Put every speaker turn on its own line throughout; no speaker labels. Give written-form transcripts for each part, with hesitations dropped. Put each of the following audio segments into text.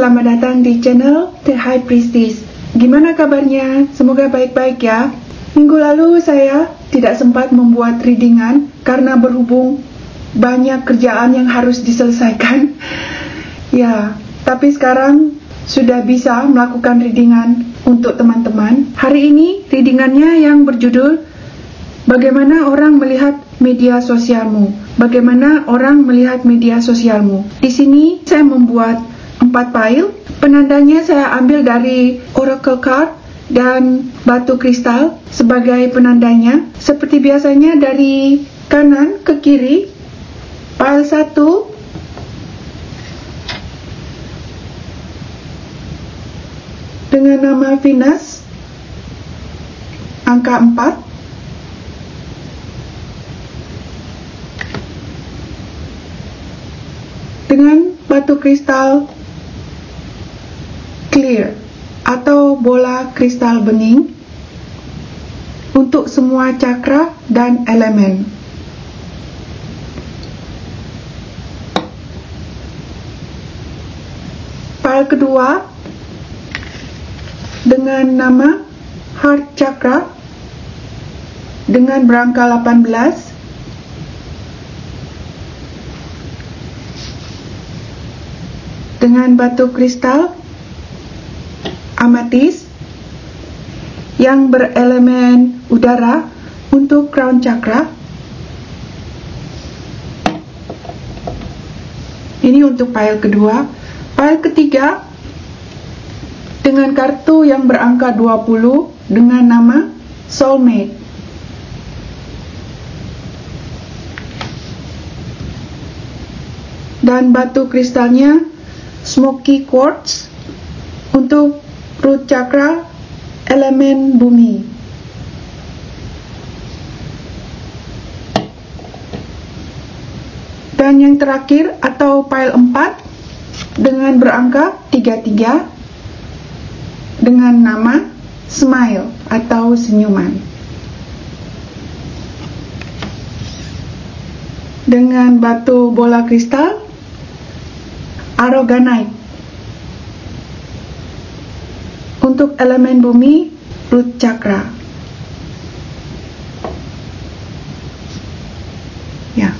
selamat datang di channel The High Priestess. Gimana kabarnya? Semoga baik-baik ya. Minggu lalu saya tidak sempat membuat readingan karena berhubung banyak kerjaan yang harus diselesaikan. Ya, tapi sekarang sudah bisa melakukan readingan untuk teman-teman. Hari ini readingannya yang berjudul Bagaimana orang melihat media sosialmu? Bagaimana orang melihat media sosialmu? Di sini saya membuat 4 file. Penandanya saya ambil dari Oracle Card dan batu kristal sebagai penandanya. Seperti biasanya dari kanan ke kiri. File 1 dengan nama Venus, angka 4. Dengan batu kristal clear atau bola kristal bening untuk semua cakra dan elemen. File kedua dengan nama Heart Chakra dengan berangka 18. Dengan batu kristal amatis yang berelemen udara untuk crown chakra. Ini untuk file kedua. File ketiga dengan kartu yang berangka 20 dengan nama Soulmate. Dan batu kristalnya Smoky Quartz untuk root chakra elemen bumi. Dan yang terakhir atau file 4 dengan berangka 33 dengan nama Smile atau senyuman. Dengan batu bola kristal Aragonite untuk elemen bumi root chakra. Ya.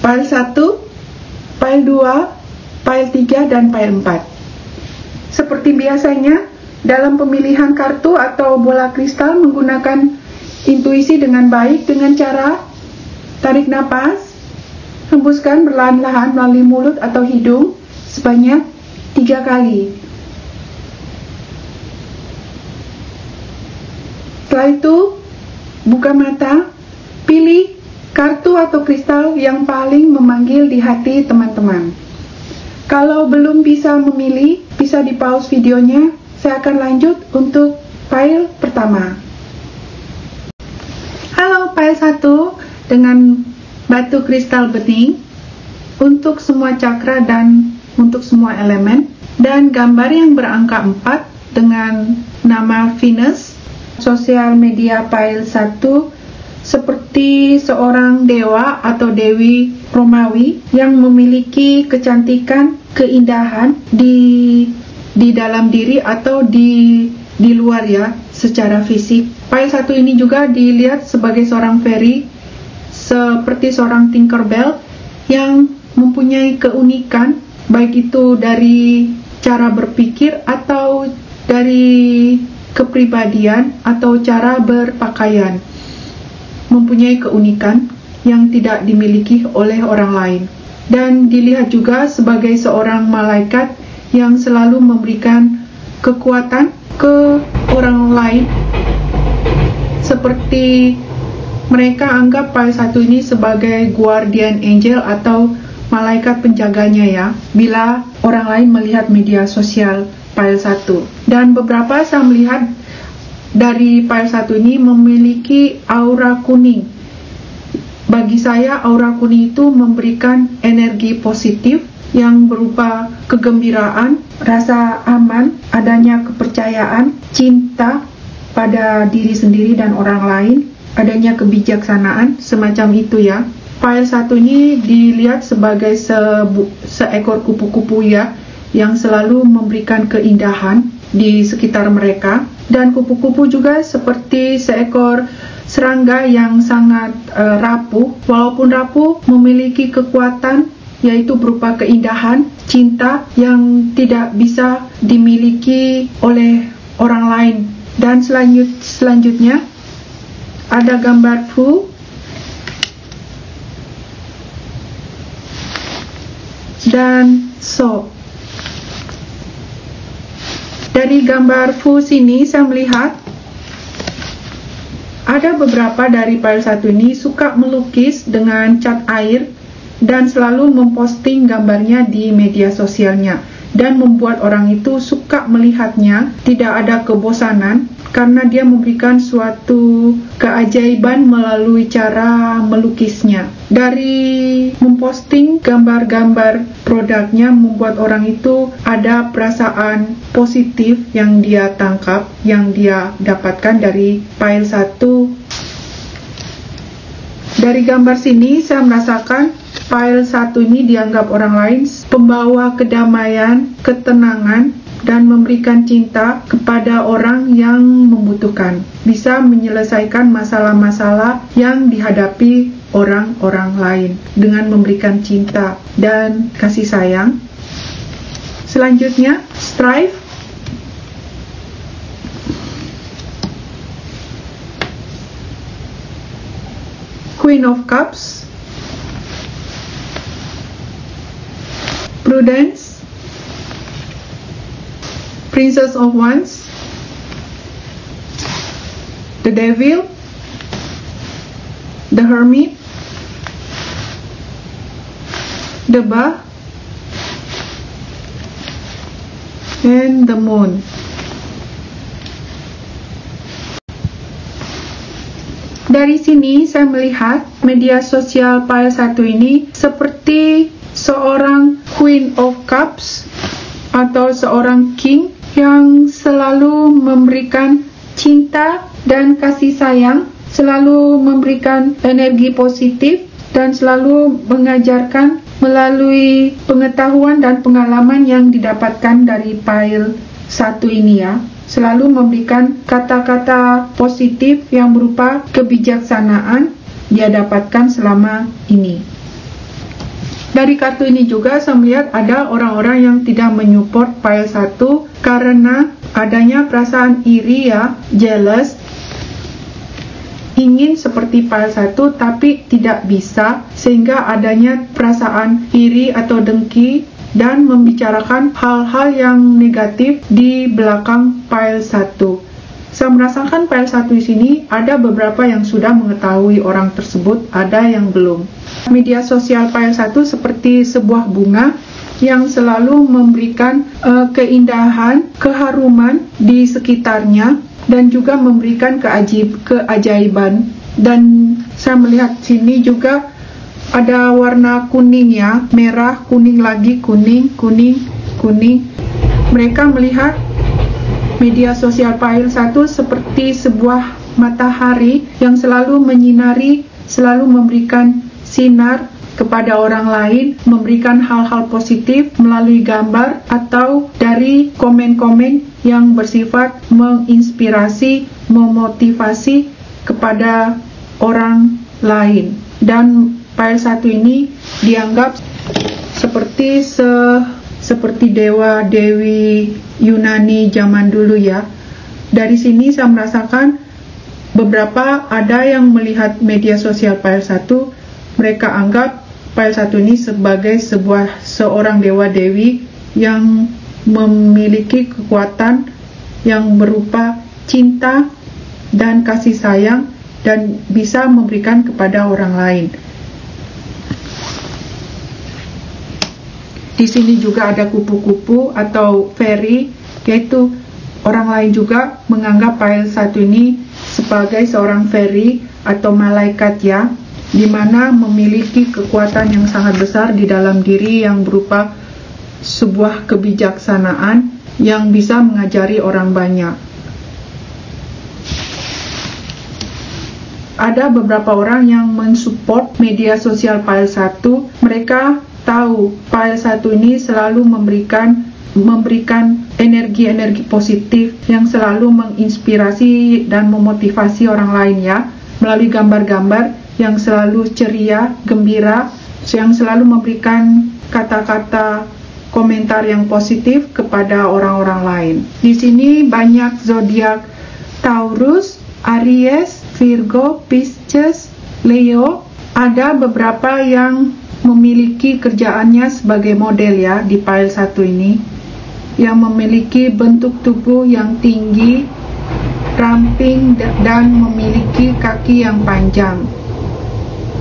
File 1, file 2, file 3 dan file 4. Seperti biasanya dalam pemilihan kartu atau bola kristal menggunakan intuisi dengan baik dengan cara tarik napas, hembuskan perlahan-lahan melalui mulut atau hidung sebanyak 3 kali. Setelah itu, buka mata, pilih kartu atau kristal yang paling memanggil di hati teman-teman. Kalau belum bisa memilih, bisa di pause videonya. Saya akan lanjut untuk file pertama. Halo, file 1 dengan batu kristal bening untuk semua cakra dan untuk semua elemen, dan gambar yang berangka 4 dengan nama Venus. Sosial media file 1 seperti seorang dewa atau dewi Romawi yang memiliki kecantikan, keindahan di dalam diri atau di luar ya, secara fisik. File 1 ini juga dilihat sebagai seorang fairy, seperti seorang Tinkerbell yang mempunyai keunikan, baik itu dari cara berpikir atau dari kepribadian atau cara berpakaian, mempunyai keunikan yang tidak dimiliki oleh orang lain. Dan dilihat juga sebagai seorang malaikat yang selalu memberikan kekuatan ke orang lain, seperti mereka anggap file 1 ini sebagai guardian angel atau malaikat penjaganya ya, bila orang lain melihat media sosial file 1. Dan beberapa saya melihat dari file 1 ini memiliki aura kuning. Bagi saya aura kuning itu memberikan energi positif yang berupa kegembiraan, rasa aman, adanya kepercayaan, cinta pada diri sendiri dan orang lain, adanya kebijaksanaan, semacam itu ya. File 1 ini dilihat sebagai seekor kupu-kupu ya, yang selalu memberikan keindahan di sekitar mereka. Dan kupu-kupu juga seperti seekor serangga yang sangat rapuh. Walaupun rapuh, memiliki kekuatan, yaitu berupa keindahan, cinta yang tidak bisa dimiliki oleh orang lain. Dan selanjutnya ada gambar Fu dan So. Dari gambar Fu sini saya melihat ada beberapa dari file 1 ini suka melukis dengan cat air dan selalu memposting gambarnya di media sosialnya, dan membuat orang itu suka melihatnya, tidak ada kebosanan karena dia memberikan suatu keajaiban melalui cara melukisnya. Dari memposting gambar-gambar produknya membuat orang itu ada perasaan positif yang dia tangkap, yang dia dapatkan dari file 1. Dari gambar sini saya merasakan file 1 ini dianggap orang lain pembawa kedamaian, ketenangan, dan memberikan cinta kepada orang yang membutuhkan. Bisa menyelesaikan masalah-masalah yang dihadapi orang-orang lain dengan memberikan cinta dan kasih sayang. Selanjutnya, Strive. Queen of Cups. Prudence. Princess of Wands, the Devil, the Hermit, the Bah, and the Moon. Dari sini saya melihat media sosial file 1 ini seperti seorang Queen of Cups atau seorang King yang selalu memberikan cinta dan kasih sayang, selalu memberikan energi positif, dan selalu mengajarkan melalui pengetahuan dan pengalaman yang didapatkan dari file 1 ini ya. Selalu memberikan kata-kata positif yang berupa kebijaksanaan dia dapatkan selama ini. Dari kartu ini juga saya melihat ada orang-orang yang tidak menyupport file 1 karena adanya perasaan iri ya, jealous, ingin seperti file 1 tapi tidak bisa, sehingga adanya perasaan iri atau dengki dan membicarakan hal-hal yang negatif di belakang file 1. Saya merasakan file 1 di sini ada beberapa yang sudah mengetahui orang tersebut, ada yang belum. Media sosial file 1 seperti sebuah bunga yang selalu memberikan keindahan, keharuman di sekitarnya, dan juga memberikan keajaiban. Dan saya melihat sini juga ada warna kuning ya, merah, kuning lagi, kuning, kuning, kuning. Mereka melihat media sosial file 1 seperti sebuah matahari yang selalu menyinari, selalu memberikan sinar kepada orang lain, memberikan hal-hal positif melalui gambar atau dari komen-komen yang bersifat menginspirasi, memotivasi kepada orang lain. Dan file 1 ini dianggap seperti dewa-dewi Yunani zaman dulu ya. Dari sini saya merasakan beberapa ada yang melihat media sosial file 1, mereka anggap file 1 ini sebagai seorang dewa-dewi yang memiliki kekuatan yang berupa cinta dan kasih sayang dan bisa memberikan kepada orang lain. Di sini juga ada kupu-kupu atau fairy, yaitu orang lain juga menganggap file 1 ini sebagai seorang fairy atau malaikat ya, di mana memiliki kekuatan yang sangat besar di dalam diri yang berupa sebuah kebijaksanaan yang bisa mengajari orang banyak. Ada beberapa orang yang mensupport media sosial file 1, mereka tahu file 1 ini selalu memberikan memberikan energi-energi positif yang selalu menginspirasi dan memotivasi orang lain ya, melalui gambar-gambar yang selalu ceria, gembira, yang selalu memberikan kata-kata komentar yang positif kepada orang-orang lain. Di sini banyak zodiak Taurus, Aries, Virgo, Pisces, Leo. Ada beberapa yang memiliki kerjaannya sebagai model ya di file 1 ini, yang memiliki bentuk tubuh yang tinggi, ramping, dan memiliki kaki yang panjang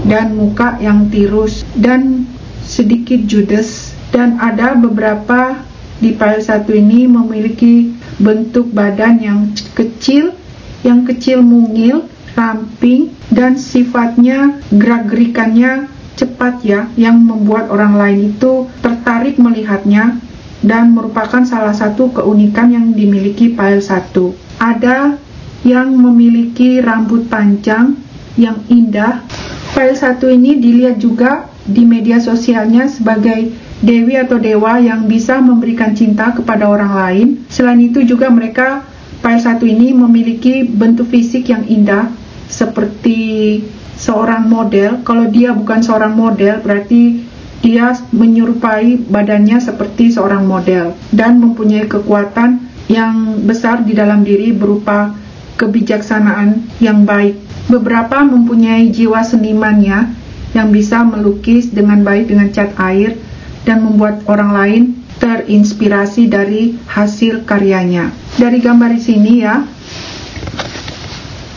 dan muka yang tirus dan sedikit judes. Dan ada beberapa di file 1 ini memiliki bentuk badan yang kecil mungil, ramping, dan sifatnya gerak-gerikannya cepat ya, yang membuat orang lain itu tertarik melihatnya dan merupakan salah satu keunikan yang dimiliki file 1. Ada yang memiliki rambut panjang yang indah. File 1 ini dilihat juga di media sosialnya sebagai dewi atau dewa yang bisa memberikan cinta kepada orang lain. Selain itu juga mereka, file 1 ini memiliki bentuk fisik yang indah seperti seorang model. Kalau dia bukan seorang model, berarti dia menyerupai badannya seperti seorang model dan mempunyai kekuatan yang besar di dalam diri berupa kebijaksanaan yang baik. Beberapa mempunyai jiwa senimannya yang bisa melukis dengan baik dengan cat air dan membuat orang lain terinspirasi dari hasil karyanya. Dari gambar di sini ya,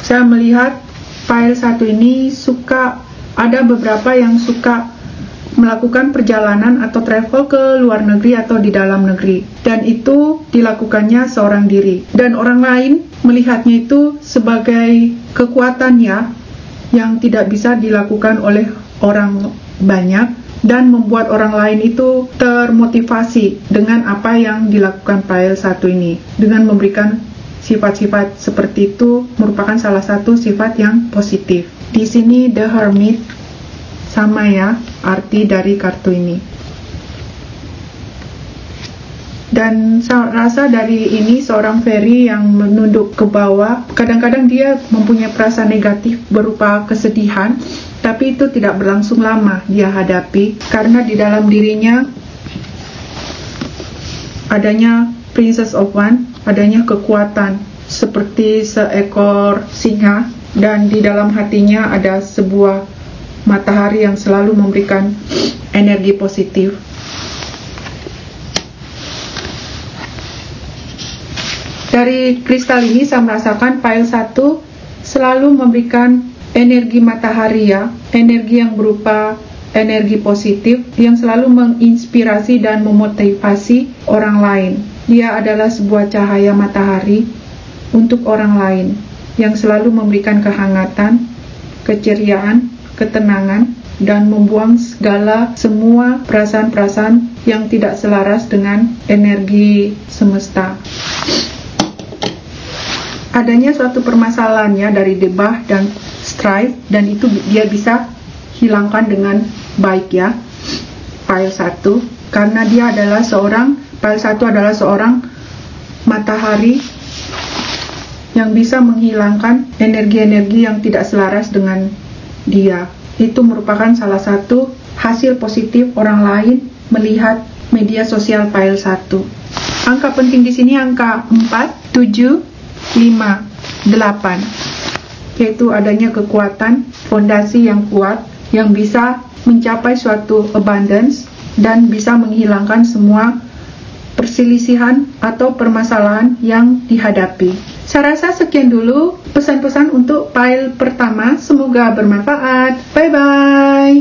saya melihat file 1 ini ada beberapa yang suka melakukan perjalanan atau travel ke luar negeri atau di dalam negeri, dan itu dilakukannya seorang diri, dan orang lain melihatnya itu sebagai kekuatan ya, yang tidak bisa dilakukan oleh orang banyak, dan membuat orang lain itu termotivasi dengan apa yang dilakukan file 1 ini. Dengan memberikan sifat-sifat seperti itu merupakan salah satu sifat yang positif. Di sini The Hermit sama ya arti dari kartu ini. Dan saya rasa dari ini seorang fairy yang menunduk ke bawah, kadang-kadang dia mempunyai perasaan negatif berupa kesedihan, tapi itu tidak berlangsung lama dia hadapi, karena di dalam dirinya adanya Princess of Wands, adanya kekuatan seperti seekor singa, dan di dalam hatinya ada sebuah matahari yang selalu memberikan energi positif. Dari kristal ini saya merasakan file 1 selalu memberikan energi matahari ya, energi yang berupa energi positif yang selalu menginspirasi dan memotivasi orang lain. Dia adalah sebuah cahaya matahari untuk orang lain yang selalu memberikan kehangatan, keceriaan, ketenangan, dan membuang semua perasaan-perasaan yang tidak selaras dengan energi semesta. Adanya suatu permasalahannya dari debah dan strife, dan itu dia bisa hilangkan dengan baik ya, file 1, karena dia adalah file 1 adalah seorang matahari yang bisa menghilangkan energi-energi yang tidak selaras dengan dia. Itu merupakan salah satu hasil positif orang lain melihat media sosial file 1. Angka penting di sini angka 4, 7, 5, 8, yaitu adanya kekuatan, fondasi yang kuat yang bisa mencapai suatu abundance dan bisa menghilangkan semua perselisihan atau permasalahan yang dihadapi. Saya rasa sekian dulu pesan-pesan untuk file pertama, semoga bermanfaat. Bye-bye.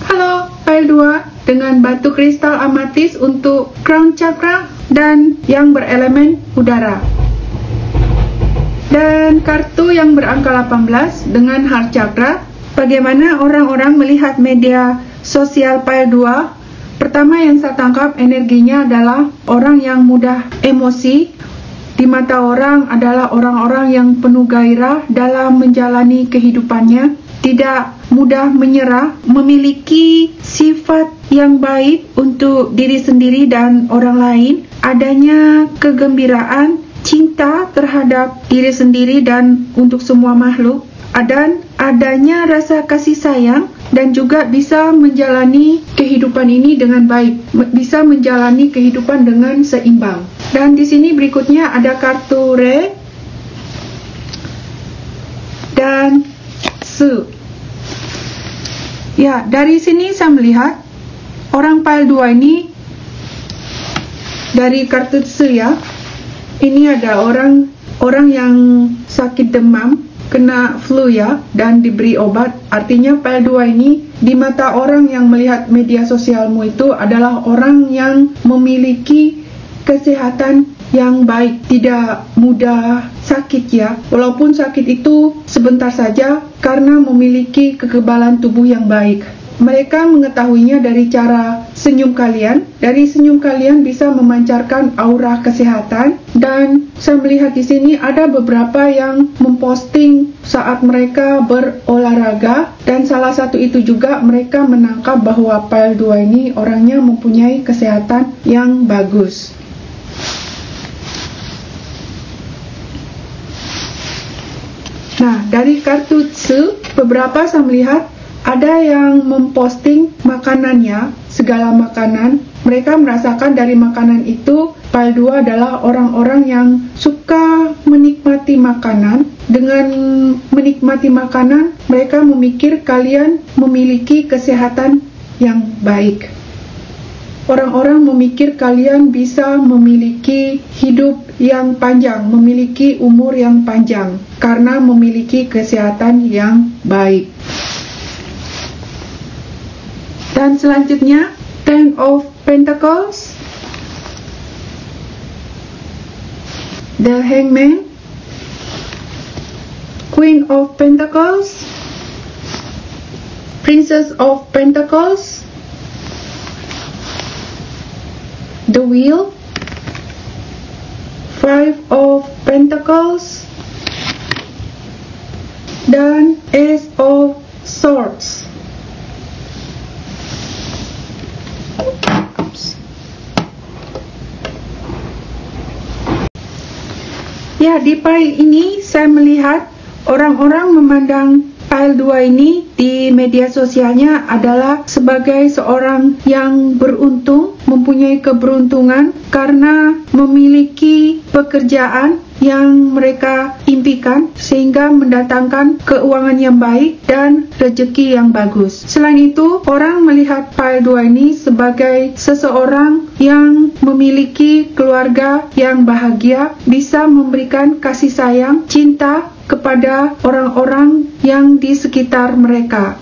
Halo, file 2 dengan batu kristal amatis untuk crown chakra dan yang berelemen udara. Dan kartu yang berangka 18 dengan heart chakra. Bagaimana orang-orang melihat media sosial file 2? Pertama yang saya tangkap energinya adalah orang yang mudah emosi. Di mata orang adalah orang-orang yang penuh gairah dalam menjalani kehidupannya. tidak mudah menyerah, memiliki sifat yang baik untuk diri sendiri dan orang lain, adanya kegembiraan, cinta terhadap diri sendiri dan untuk semua makhluk, dan adanya rasa kasih sayang, dan juga bisa menjalani kehidupan ini dengan baik, bisa menjalani kehidupan dengan seimbang. Dan di sini berikutnya ada kartu Re dan Se. Ya, dari sini saya melihat orang pile 2 ini, dari kartu Se ya, ini ada orang yang sakit demam, kena flu ya, dan diberi obat. Artinya pile 2 ini di mata orang yang melihat media sosialmu itu adalah orang yang memiliki kesehatan yang baik, tidak mudah sakit ya. Walaupun sakit itu sebentar saja karena memiliki kekebalan tubuh yang baik. Mereka mengetahuinya dari cara senyum kalian. Dari senyum kalian bisa memancarkan aura kesehatan. Dan saya melihat di sini ada beberapa yang memposting saat mereka berolahraga. Dan salah satu itu juga mereka menangkap bahwa pile 2 ini orangnya mempunyai kesehatan yang bagus. Nah, dari kartu Se, beberapa saya melihat ada yang memposting makanannya, segala makanan. Mereka merasakan dari makanan itu, pile 2 adalah orang-orang yang suka menikmati makanan. Dengan menikmati makanan, mereka memikir kalian memiliki kesehatan yang baik. Orang-orang memikir kalian bisa memiliki hidup yang panjang, memiliki umur yang panjang, karena memiliki kesehatan yang baik. Dan selanjutnya, Ten of Pentacles, The Hangman, Queen of Pentacles, Princess of Pentacles, The Wheel, Five of Pentacles, dan Ace of Swords. Ya, di pile ini saya melihat orang-orang memandang pile 2 ini di media sosialnya adalah sebagai seorang yang beruntung, mempunyai keberuntungan karena memiliki pekerjaan yang mereka impikan sehingga mendatangkan keuangan yang baik dan rezeki yang bagus. Selain itu, orang melihat pile 2 ini sebagai seseorang yang memiliki keluarga yang bahagia, bisa memberikan kasih sayang, cinta kepada orang-orang yang di sekitar mereka.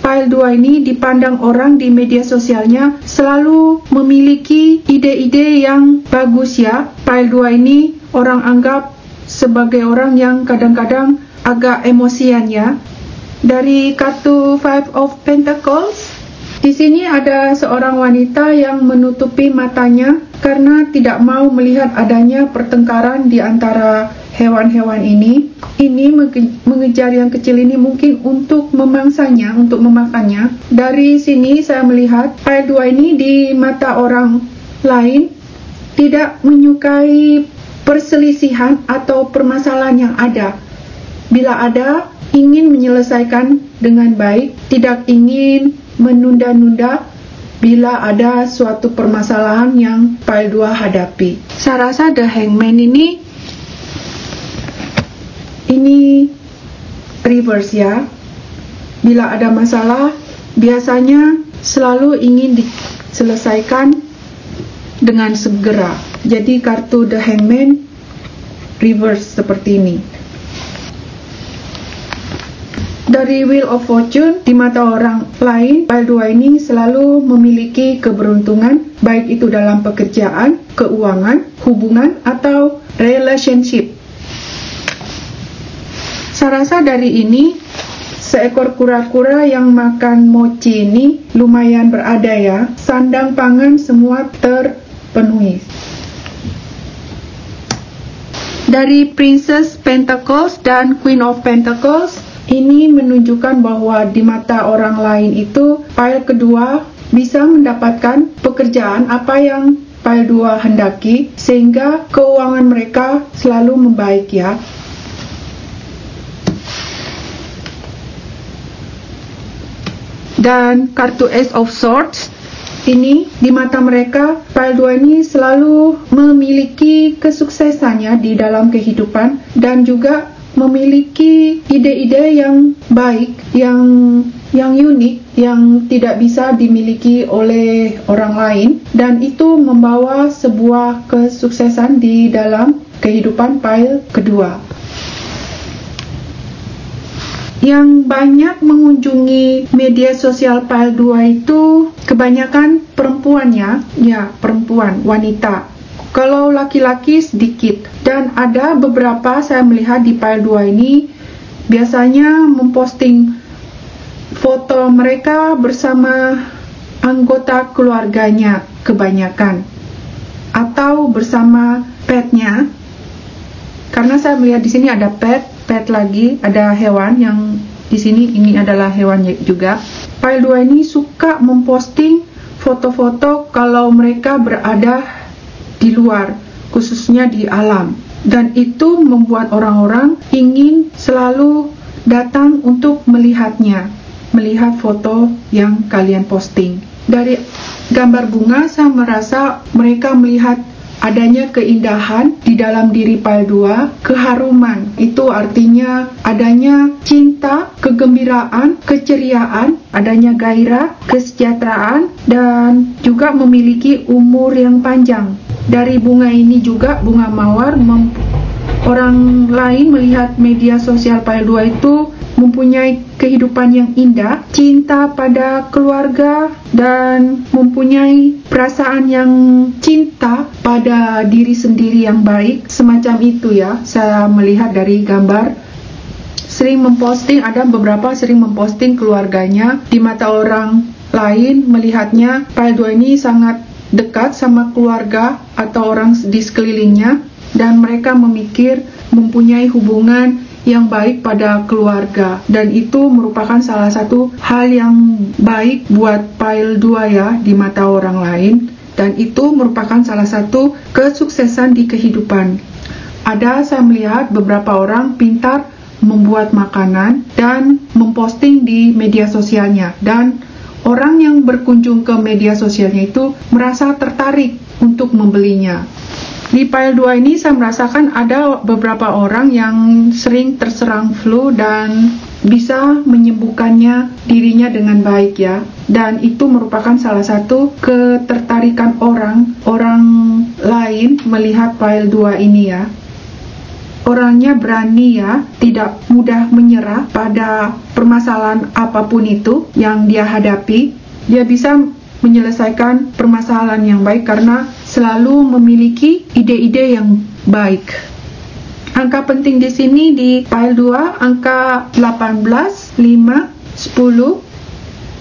Pile 2 ini dipandang orang di media sosialnya selalu memiliki ide-ide yang bagus ya. Pile 2 ini orang anggap sebagai orang yang kadang-kadang agak emosian ya. Dari kartu Five of Pentacles, di sini ada seorang wanita yang menutupi matanya karena tidak mau melihat adanya pertengkaran di antara hewan-hewan ini. Ini mengejar yang kecil ini mungkin untuk memangsanya, untuk memakannya. Dari sini saya melihat pile 2 ini di mata orang lain tidak menyukai perselisihan atau permasalahan yang ada. Bila ada, ingin menyelesaikan dengan baik, tidak ingin menunda-nunda bila ada suatu permasalahan yang pile 2 hadapi. Saya rasa The Hangman ini reverse ya. Bila ada masalah, biasanya selalu ingin diselesaikan dengan segera. Jadi kartu The Hangman reverse seperti ini. Dari Wheel of Fortune, di mata orang lain, pile 2 ini selalu memiliki keberuntungan, baik itu dalam pekerjaan, keuangan, hubungan, atau relationship. Saya rasa dari ini, seekor kura-kura yang makan mochi ini lumayan berada ya. Sandang pangan semua terpenuhi. Dari Princess Pentacles dan Queen of Pentacles, Ini menunjukkan bahwa di mata orang lain itu pile kedua bisa mendapatkan pekerjaan apa yang pile 2 hendaki, sehingga keuangan mereka selalu membaik ya. Dan kartu Ace of Swords ini di mata mereka, pile 2 ini selalu memiliki kesuksesannya di dalam kehidupan dan juga memiliki ide-ide yang baik, yang unik, yang tidak bisa dimiliki oleh orang lain, dan itu membawa sebuah kesuksesan di dalam kehidupan pile kedua. Yang banyak mengunjungi media sosial pile 2 itu kebanyakan perempuannya, ya perempuan, wanita. Kalau laki-laki sedikit. Dan ada beberapa saya melihat di pile 2 ini biasanya memposting foto mereka bersama anggota keluarganya kebanyakan. Atau bersama petnya. Karena saya melihat di sini ada pet lagi, ada hewan yang di sini ini adalah hewan juga. Pile 2 ini suka memposting foto-foto kalau mereka berada di luar, khususnya di alam. Dan itu membuat orang-orang ingin selalu datang untuk melihatnya, melihat foto yang kalian posting. Dari gambar bunga saya merasa mereka melihat adanya keindahan di dalam diri pile 2, keharuman. Itu artinya adanya cinta, kegembiraan, keceriaan, adanya gairah, kesejahteraan, dan juga memiliki umur yang panjang. Dari bunga ini juga, bunga mawar, orang lain melihat media sosial pile 2 itu mempunyai kehidupan yang indah, cinta pada keluarga, dan mempunyai perasaan yang cinta pada diri sendiri yang baik, semacam itu ya. Saya melihat dari gambar sering memposting, ada beberapa sering memposting keluarganya. Di mata orang lain melihatnya pile 2 ini sangat dekat sama keluarga atau orang di sekelilingnya, dan mereka mempunyai hubungan yang baik pada keluarga, dan itu merupakan salah satu hal yang baik buat pile 2 ya di mata orang lain, dan itu merupakan salah satu kesuksesan di kehidupan. Saya melihat beberapa orang pintar membuat makanan dan memposting di media sosialnya, dan orang yang berkunjung ke media sosialnya itu merasa tertarik untuk membelinya. Di pile 2 ini saya merasakan ada beberapa orang yang sering terserang flu dan bisa menyembuhkannya dirinya dengan baik ya. Dan itu merupakan salah satu ketertarikan orang lain melihat pile 2 ini ya. Orangnya berani ya, tidak mudah menyerah pada permasalahan apapun itu yang dia hadapi. Dia bisa menyelesaikan permasalahan yang baik karena selalu memiliki ide-ide yang baik. Angka penting di sini di pile 2, angka 18, 5, 10.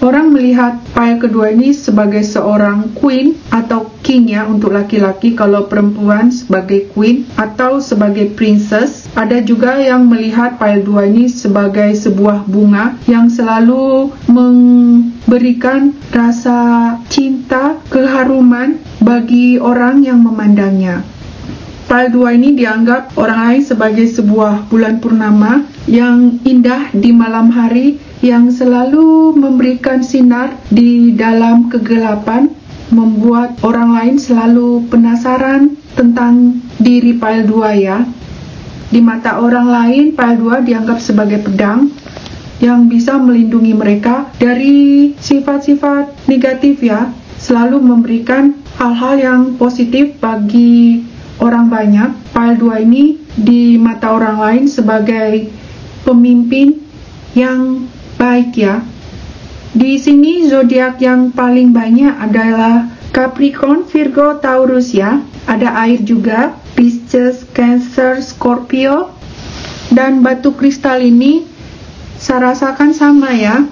Orang melihat pile kedua ini sebagai seorang queen atau king ya untuk laki-laki, kalau perempuan sebagai queen atau sebagai princess. Ada juga yang melihat pile 2 ini sebagai sebuah bunga yang selalu memberikan rasa cinta, keharuman bagi orang yang memandangnya. Pile 2 ini dianggap orang lain sebagai sebuah bulan purnama yang indah di malam hari, yang selalu memberikan sinar di dalam kegelapan, membuat orang lain selalu penasaran tentang diri pile 2 ya. Di mata orang lain, pile 2 dianggap sebagai pedang yang bisa melindungi mereka dari sifat-sifat negatif ya, selalu memberikan hal-hal yang positif bagi orang banyak. Pile 2 ini di mata orang lain sebagai pemimpin yang baik ya. Di sini zodiak yang paling banyak adalah Capricorn, Virgo, Taurus ya. Ada air juga, Pisces, Cancer, Scorpio. Dan batu kristal ini saya rasakan sama ya.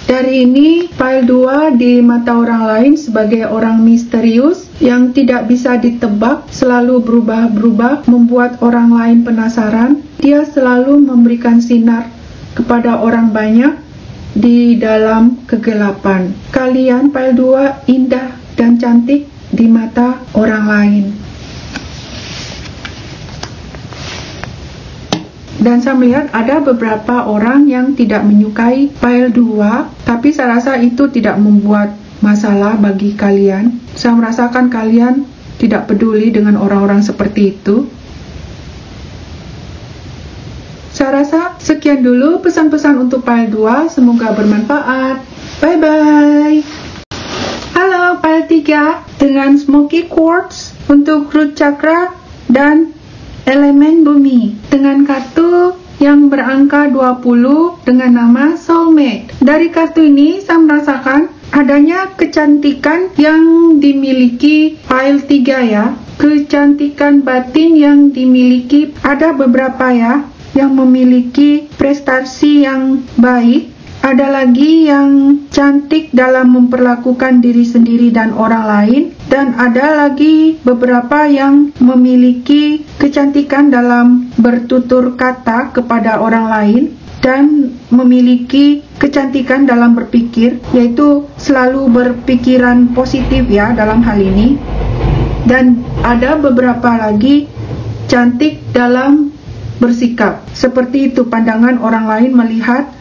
Dari ini, file 2 di mata orang lain sebagai orang misterius yang tidak bisa ditebak, selalu berubah-berubah, membuat orang lain penasaran. Dia selalu memberikan sinar kepada orang banyak di dalam kegelapan. Kalian, file 2, indah dan cantik di mata orang lain. Dan saya melihat ada beberapa orang yang tidak menyukai file 2, tapi saya rasa itu tidak membuat masalah bagi kalian. Saya merasakan kalian tidak peduli dengan orang-orang seperti itu. Saya rasa sekian dulu pesan-pesan untuk file 2, semoga bermanfaat. Bye-bye. Halo, file 3 dengan smoky quartz untuk root chakra dan elemen bumi dengan kartu yang berangka 20 dengan nama Soulmate. Dari kartu ini saya merasakan adanya kecantikan yang dimiliki file 3 ya. Kecantikan batin yang dimiliki, ada beberapa ya yang memiliki prestasi yang baik. Ada lagi yang cantik dalam memperlakukan diri sendiri dan orang lain, dan ada lagi beberapa yang memiliki kecantikan dalam bertutur kata kepada orang lain dan memiliki kecantikan dalam berpikir, yaitu selalu berpikiran positif ya dalam hal ini. Dan ada beberapa lagi cantik dalam bersikap. Seperti itu pandangan orang lain melihat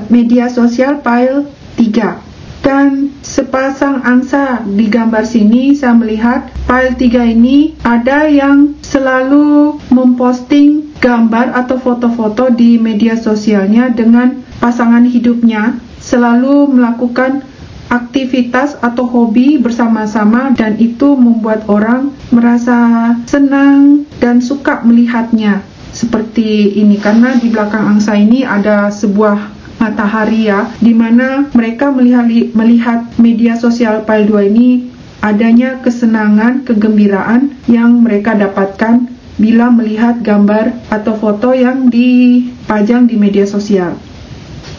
media sosial file 3. Dan sepasang angsa di gambar sini saya melihat file 3 ini ada yang selalu memposting gambar atau foto-foto di media sosialnya dengan pasangan hidupnya, selalu melakukan aktivitas atau hobi bersama-sama, dan itu membuat orang merasa senang dan suka melihatnya. Seperti ini, karena di belakang angsa ini ada sebuah matahari ya, di mana mereka melihat media sosial file 2 ini adanya kesenangan, kegembiraan yang mereka dapatkan bila melihat gambar atau foto yang dipajang di media sosial.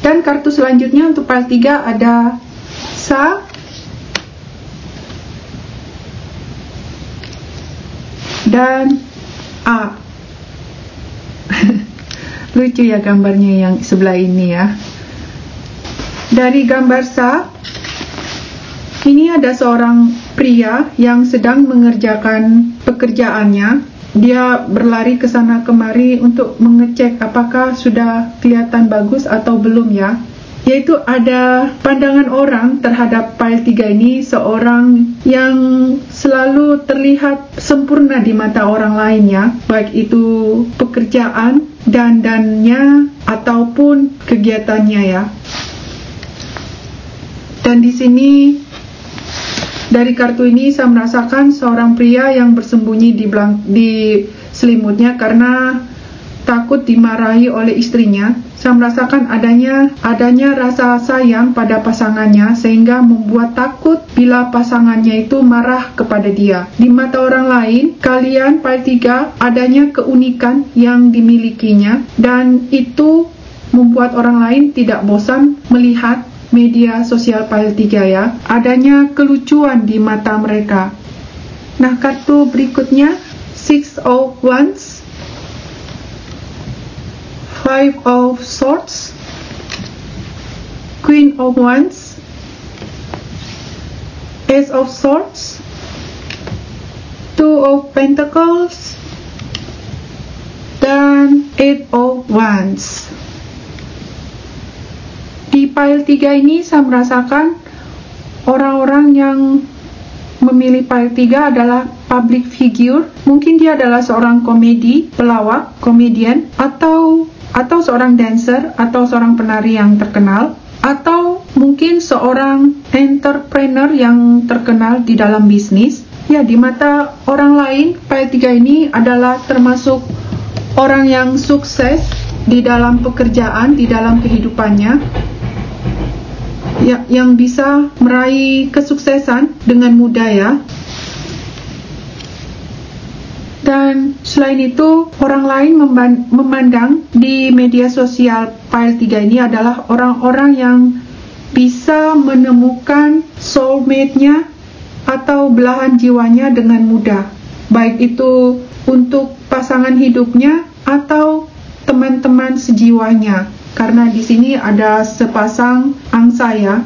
Dan kartu selanjutnya untuk file 3 ada Sa dan A. Lucu ya gambarnya yang sebelah ini ya. Dari gambar Sa, ini ada seorang pria yang sedang mengerjakan pekerjaannya. Dia berlari ke sana kemari untuk mengecek apakah sudah kelihatan bagus atau belum ya. Yaitu ada pandangan orang terhadap file 3 ini, seorang yang selalu terlihat sempurna di mata orang lain ya, baik itu pekerjaan, dandannya, ataupun kegiatannya ya. Dan di sini dari kartu ini saya merasakan seorang pria yang bersembunyi di selimutnya karena takut dimarahi oleh istrinya. Saya merasakan adanya rasa sayang pada pasangannya, sehingga membuat takut bila pasangannya itu marah kepada dia. Di mata orang lain, kalian file 3 adanya keunikan yang dimilikinya, dan itu membuat orang lain tidak bosan melihat media sosial file 3 ya. Adanya kelucuan di mata mereka. Nah, kartu berikutnya 6 of Wands, 5 of Swords, Queen of Wands, Ace of Swords, 2 of Pentacles, dan 8 of Wands. Di file 3 ini saya merasakan orang-orang yang memilih file 3 adalah public figure. Mungkin dia adalah seorang pelawak, komedian, atau seorang dancer, atau seorang penari yang terkenal, atau mungkin seorang entrepreneur yang terkenal di dalam bisnis. Ya, di mata orang lain, file 3 ini adalah termasuk orang yang sukses di dalam pekerjaan, di dalam kehidupannya, ya, yang bisa meraih kesuksesan dengan mudah ya. Dan selain itu, orang lain memandang di media sosial file 3 ini adalah orang-orang yang bisa menemukan soulmate-nya atau belahan jiwanya dengan mudah, baik itu untuk pasangan hidupnya atau teman-teman sejiwanya. Karena di sini ada sepasang angsa ya,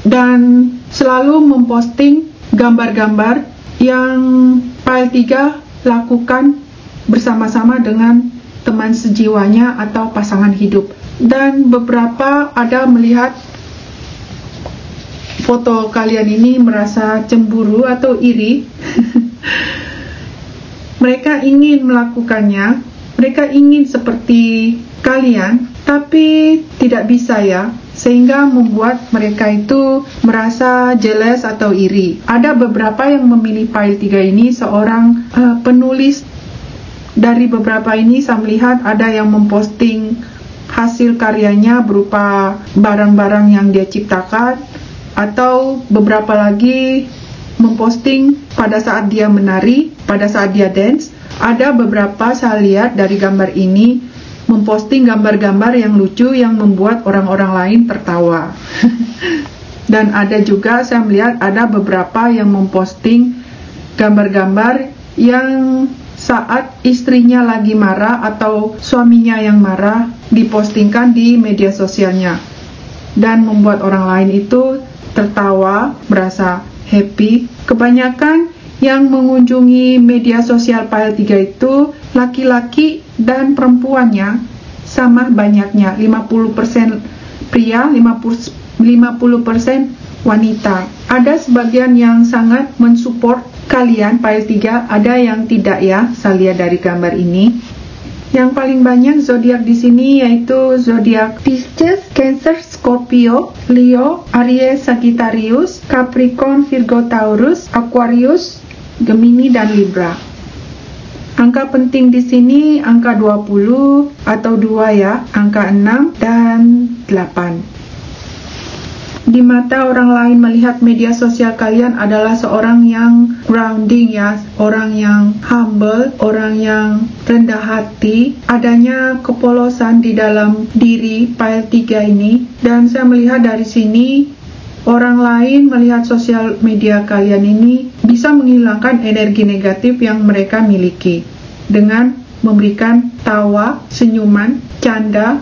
dan selalu memposting gambar-gambar yang file 3 lakukan bersama-sama dengan teman sejiwanya atau pasangan hidup. Dan beberapa ada melihat foto kalian ini merasa cemburu atau iri. Mereka ingin melakukannya, mereka ingin seperti kalian, tapi tidak bisa ya, sehingga membuat mereka itu merasa jealous atau iri. Ada beberapa yang memilih file 3 ini seorang penulis. Dari beberapa ini saya melihat ada yang memposting hasil karyanya berupa barang-barang yang dia ciptakan, atau beberapa lagi memposting pada saat dia menari, pada saat dia dance. Ada beberapa saya lihat dari gambar ini memposting gambar-gambar yang lucu yang membuat orang-orang lain tertawa. Dan ada juga saya melihat ada beberapa yang memposting gambar-gambar yang saat istrinya lagi marah atau suaminya yang marah dipostingkan di media sosialnya, dan membuat orang lain itu tertawa, merasa happy. Kebanyakan yang mengunjungi media sosial file 3 itu laki-laki dan perempuannya sama banyaknya, 50% pria, 50% wanita. Ada sebagian yang sangat mensupport kalian file 3, ada yang tidak ya, saya lihat dari gambar ini. Yang paling banyak zodiak di sini yaitu zodiak Pisces, Cancer, Scorpio, Leo, Aries, Sagittarius, Capricorn, Virgo, Taurus, Aquarius, Gemini dan Libra. Angka penting di sini angka 20 atau 2 ya, angka 6 dan 8. Di mata orang lain melihat media sosial kalian adalah seorang yang grounding ya, orang yang humble, orang yang rendah hati. Adanya kepolosan di dalam diri file 3 ini, dan saya melihat dari sini orang lain melihat sosial media kalian ini bisa menghilangkan energi negatif yang mereka miliki dengan memberikan tawa, senyuman, canda.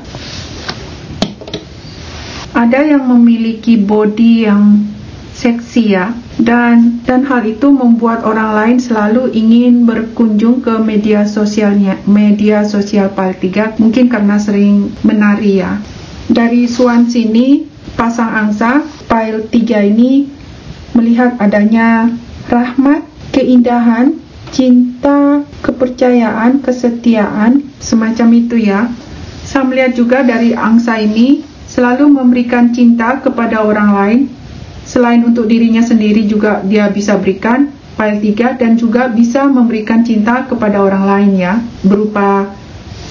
Ada yang memiliki body yang seksi ya, dan hal itu membuat orang lain selalu ingin berkunjung ke media sosial file 3, mungkin karena sering menari ya. Dari Swan sini, pasang angsa file 3 ini melihat adanya rahmat, keindahan, cinta, kepercayaan, kesetiaan, semacam itu ya. Saya melihat juga dari angsa ini selalu memberikan cinta kepada orang lain. Selain untuk dirinya sendiri juga dia bisa berikan file 3, dan juga bisa memberikan cinta kepada orang lain ya, berupa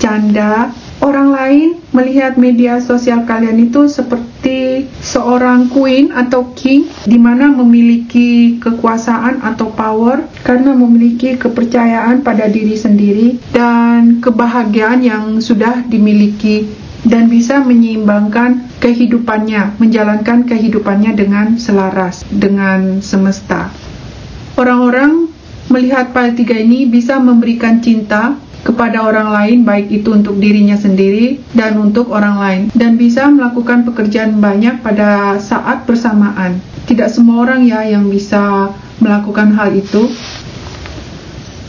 canda. Orang lain melihat media sosial kalian itu seperti seorang queen atau king, di mana memiliki kekuasaan atau power karena memiliki kepercayaan pada diri sendiri dan kebahagiaan yang sudah dimiliki, dan bisa menyeimbangkan kehidupannya, menjalankan kehidupannya dengan selaras dengan semesta. Orang-orang melihat file 3 ini bisa memberikan cinta kepada orang lain, baik itu untuk dirinya sendiri dan untuk orang lain, dan bisa melakukan pekerjaan banyak pada saat bersamaan. Tidak semua orang ya yang bisa melakukan hal itu.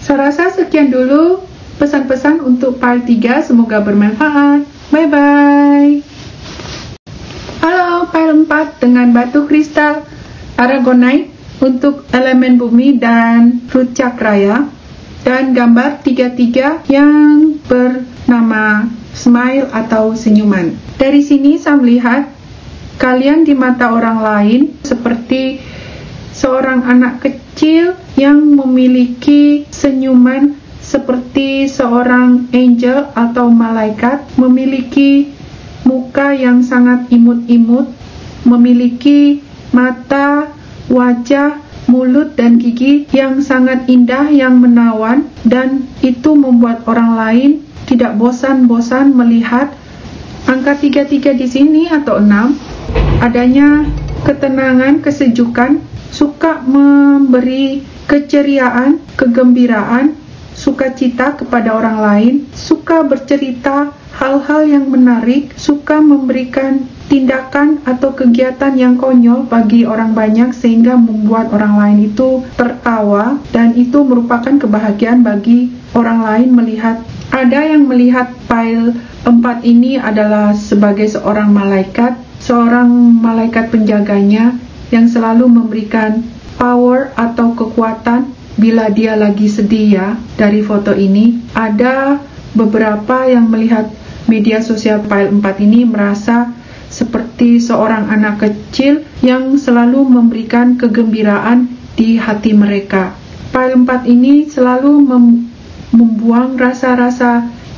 Saya rasa sekian dulu pesan-pesan untuk file 3, semoga bermanfaat. Bye-bye. Halo, file 4 dengan batu kristal Aragonite untuk elemen bumi dan root chakra ya. Dan gambar 33 yang bernama smile atau senyuman. Dari sini saya melihat kalian di mata orang lain seperti seorang anak kecil yang memiliki senyuman seperti seorang angel atau malaikat, memiliki muka yang sangat imut-imut, memiliki mata, wajah, mulut dan gigi yang sangat indah, yang menawan, dan itu membuat orang lain tidak bosan-bosan melihat. Angka 33 di sini atau 6 adanya ketenangan, kesejukan, suka memberi keceriaan, kegembiraan, sukacita kepada orang lain, suka bercerita hal-hal yang menarik, suka memberikan tindakan atau kegiatan yang konyol bagi orang banyak sehingga membuat orang lain itu tertawa, dan itu merupakan kebahagiaan bagi orang lain melihat. Ada yang melihat file 4 ini adalah sebagai seorang malaikat penjaganya yang selalu memberikan power atau kekuatan bila dia lagi sedih ya. Dari foto ini ada beberapa yang melihat media sosial file 4 ini merasa seperti seorang anak kecil yang selalu memberikan kegembiraan di hati mereka. File 4 ini selalu membuang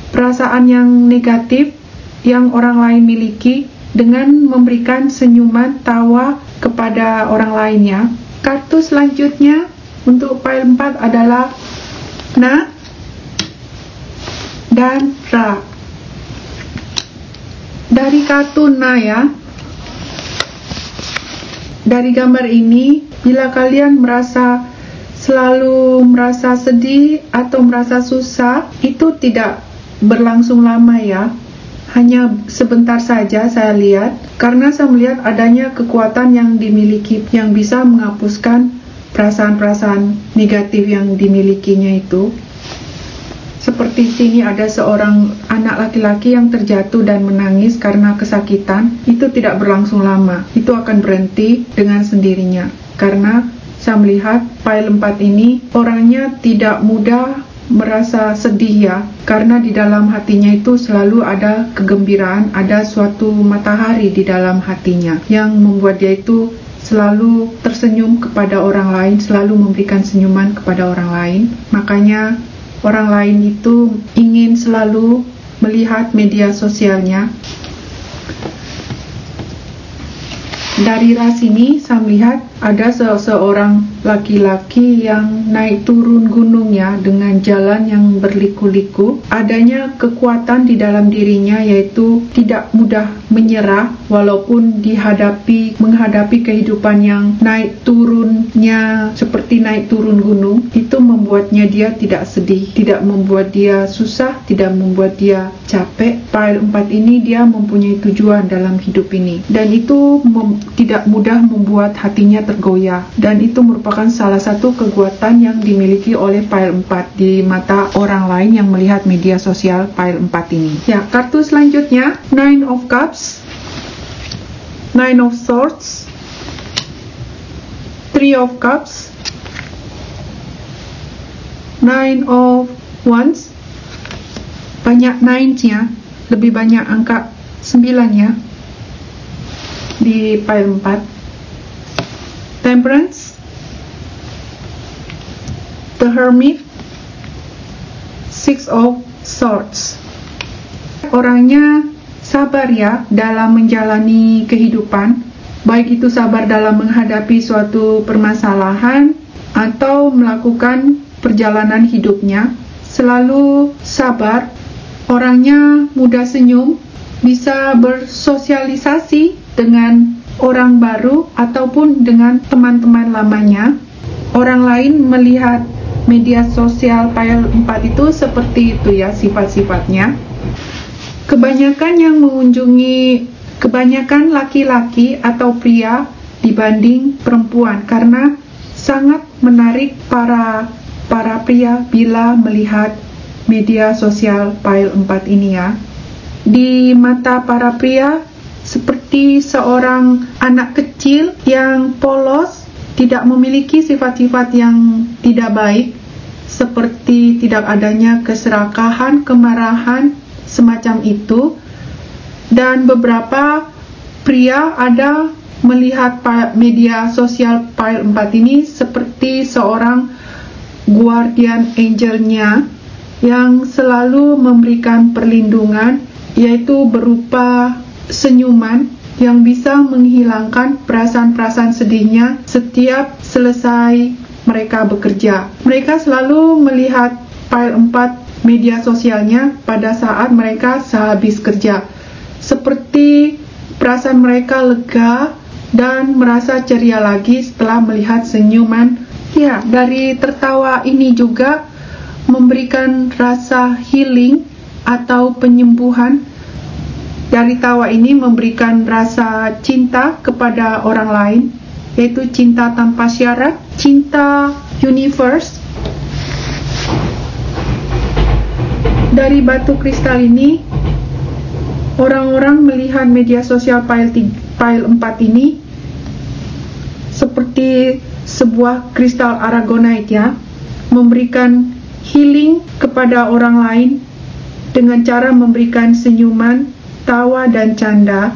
perasaan yang negatif yang orang lain miliki dengan memberikan senyuman, tawa kepada orang lainnya. Kartu selanjutnya untuk file 4 adalah Na dan Ra. Dari kartu Na ya, dari gambar ini, bila kalian selalu merasa sedih atau merasa susah, itu tidak berlangsung lama ya. Hanya sebentar saja saya lihat, karena saya melihat adanya kekuatan yang dimiliki yang bisa menghapuskan perasaan-perasaan negatif yang dimilikinya itu. Seperti sini ada seorang anak laki-laki yang terjatuh dan menangis karena kesakitan. Itu tidak berlangsung lama, itu akan berhenti dengan sendirinya. Karena saya melihat file 4 ini orangnya tidak mudah merasa sedih ya, karena di dalam hatinya itu selalu ada kegembiraan, ada suatu matahari di dalam hatinya yang membuat dia itu selalu tersenyum kepada orang lain, selalu memberikan senyuman kepada orang lain. Makanya orang lain itu ingin selalu melihat media sosialnya. Dari ras ini saya melihat ada seorang laki-laki yang naik turun gunung ya, dengan jalan yang berliku-liku. Adanya kekuatan di dalam dirinya, yaitu tidak mudah menyerah walaupun menghadapi kehidupan yang naik turunnya seperti naik turun gunung. Itu membuatnya dia tidak sedih, tidak membuat dia susah, tidak membuat dia capek. File 4 ini dia mempunyai tujuan dalam hidup ini, dan itu tidak mudah membuat hatinya tergoyah, dan itu merupakan salah satu kekuatan yang dimiliki oleh file 4 di mata orang lain yang melihat media sosial file 4 ini. Ya, kartu selanjutnya 9 of Cups, 9 of Swords, 3 of Cups, 9 of Wands. Banyak 9-nya, lebih banyak angka 9-nya di file 4. Temperance, The Hermit, 6 of Swords. Orangnya sabar ya dalam menjalani kehidupan, baik itu sabar dalam menghadapi suatu permasalahan atau melakukan perjalanan hidupnya. Selalu sabar, orangnya mudah senyum, bisa bersosialisasi dengan orang baru ataupun dengan teman-teman lamanya. Orang lain melihat media sosial file 4 itu seperti itu ya sifat-sifatnya. Kebanyakan laki-laki atau pria dibanding perempuan, karena sangat menarik para pria bila melihat media sosial file 4 ini ya. Di mata para pria seperti seorang anak kecil yang polos, tidak memiliki sifat-sifat yang tidak baik, seperti tidak adanya keserakahan, kemarahan, semacam itu. Dan beberapa pria ada melihat media sosial file 4 ini seperti seorang guardian angelnya yang selalu memberikan perlindungan, yaitu berupa senyuman yang bisa menghilangkan perasaan-perasaan sedihnya setiap selesai mereka bekerja. Mereka selalu melihat file 4 media sosialnya pada saat mereka sehabis kerja, seperti perasaan mereka lega dan merasa ceria lagi setelah melihat senyuman. Ya, dari tertawa ini juga memberikan rasa healing atau penyembuhan. Dari tawa ini memberikan rasa cinta kepada orang lain, yaitu cinta tanpa syarat, cinta universe. Dari batu kristal ini, orang-orang melihat media sosial pile 4 ini seperti sebuah kristal aragonite ya, memberikan healing kepada orang lain dengan cara memberikan senyuman, tawa dan canda.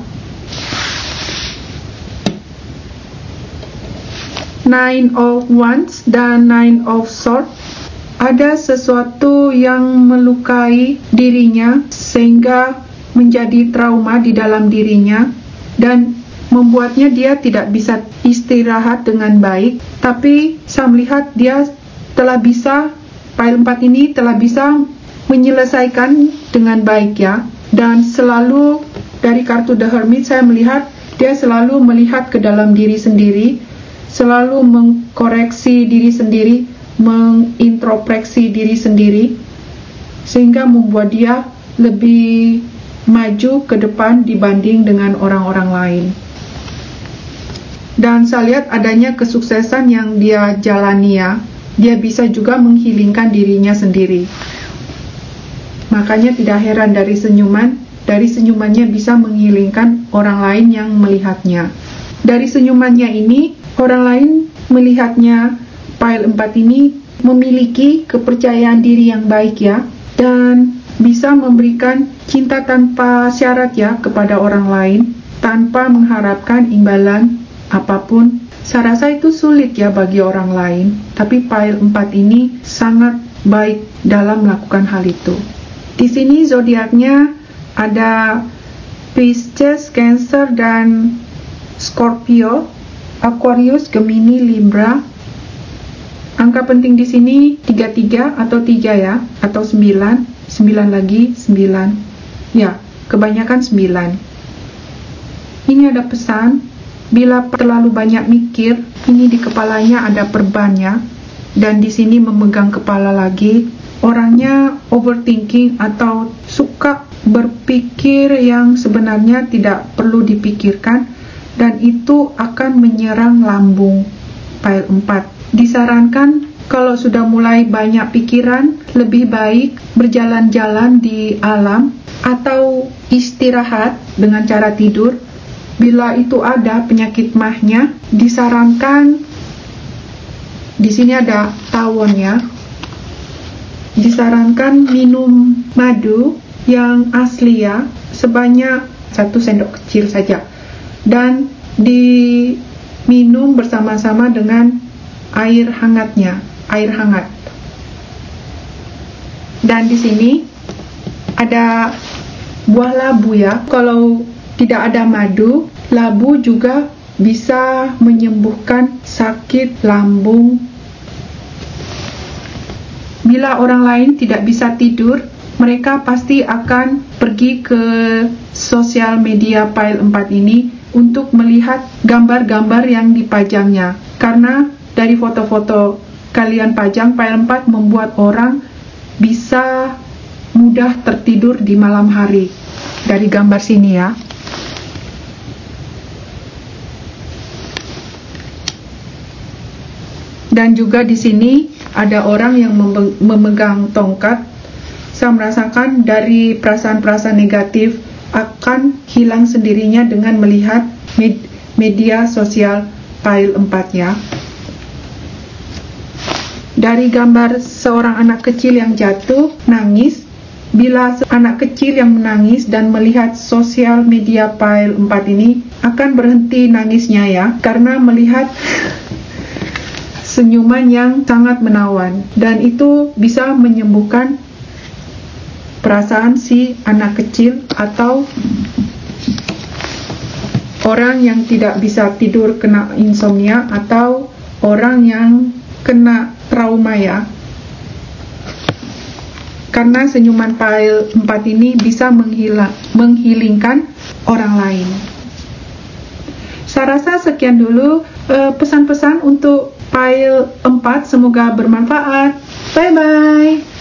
9 of Wands dan 9 of Swords, ada sesuatu yang melukai dirinya sehingga menjadi trauma di dalam dirinya dan membuatnya dia tidak bisa istirahat dengan baik. Tapi saya melihat dia telah bisa, pile 4 ini telah bisa menyelesaikan dengan baik ya. Dan selalu dari kartu The Hermit saya melihat dia selalu melihat ke dalam diri sendiri, selalu mengkoreksi diri sendiri, mengintrospeksi diri sendiri, sehingga membuat dia lebih maju ke depan dibanding dengan orang-orang lain. Dan saya lihat adanya kesuksesan yang dia jalani ya. Dia bisa juga menghilangkan dirinya sendiri. Makanya tidak heran dari senyumannya bisa menghilangkan orang lain yang melihatnya. Dari senyumannya ini, orang lain melihatnya pile 4 ini memiliki kepercayaan diri yang baik ya, dan bisa memberikan cinta tanpa syarat ya kepada orang lain, tanpa mengharapkan imbalan apapun. Saya rasa itu sulit ya bagi orang lain, tapi pile 4 ini sangat baik dalam melakukan hal itu. Di sini zodiaknya ada Pisces, Cancer, dan Scorpio, Aquarius, Gemini, Libra. Angka penting di sini 33 atau 3 ya, atau 9 lagi 9. Ya, kebanyakan 9. Ini ada pesan, bila terlalu banyak mikir, ini di kepalanya ada perbannya, dan di sini memegang kepala lagi. Orangnya overthinking atau suka berpikir yang sebenarnya tidak perlu dipikirkan, dan itu akan menyerang lambung pile 4. Disarankan kalau sudah mulai banyak pikiran, lebih baik berjalan-jalan di alam atau istirahat dengan cara tidur. Bila itu ada penyakit mahnya, disarankan, di sini ada tawon ya, disarankan minum madu yang asli ya, sebanyak 1 sendok kecil saja, dan diminum bersama-sama dengan air hangatnya, air hangat. Dan di sini ada buah labu ya. Kalau tidak ada madu, labu juga bisa menyembuhkan sakit lambung. Bila orang lain tidak bisa tidur, mereka pasti akan pergi ke sosial media pile 4 ini untuk melihat gambar-gambar yang dipajangnya. Karena dari foto-foto kalian pajang pile 4 membuat orang bisa mudah tertidur di malam hari. Dari gambar sini ya. Dan juga di sini ada orang yang memegang tongkat. Saya merasakan dari perasaan-perasaan negatif akan hilang sendirinya dengan melihat media sosial pile 4 ya. Dari gambar seorang anak kecil yang jatuh, nangis. Bila anak kecil yang menangis dan melihat sosial media pile 4 ini, akan berhenti nangisnya ya, karena melihat senyuman yang sangat menawan, dan itu bisa menyembuhkan perasaan si anak kecil atau orang yang tidak bisa tidur kena insomnia, atau orang yang kena trauma ya. Karena senyuman pile 4 ini bisa menghilangkan orang lain. Saya rasa sekian dulu pesan-pesan untuk file 4, semoga bermanfaat. Bye-bye.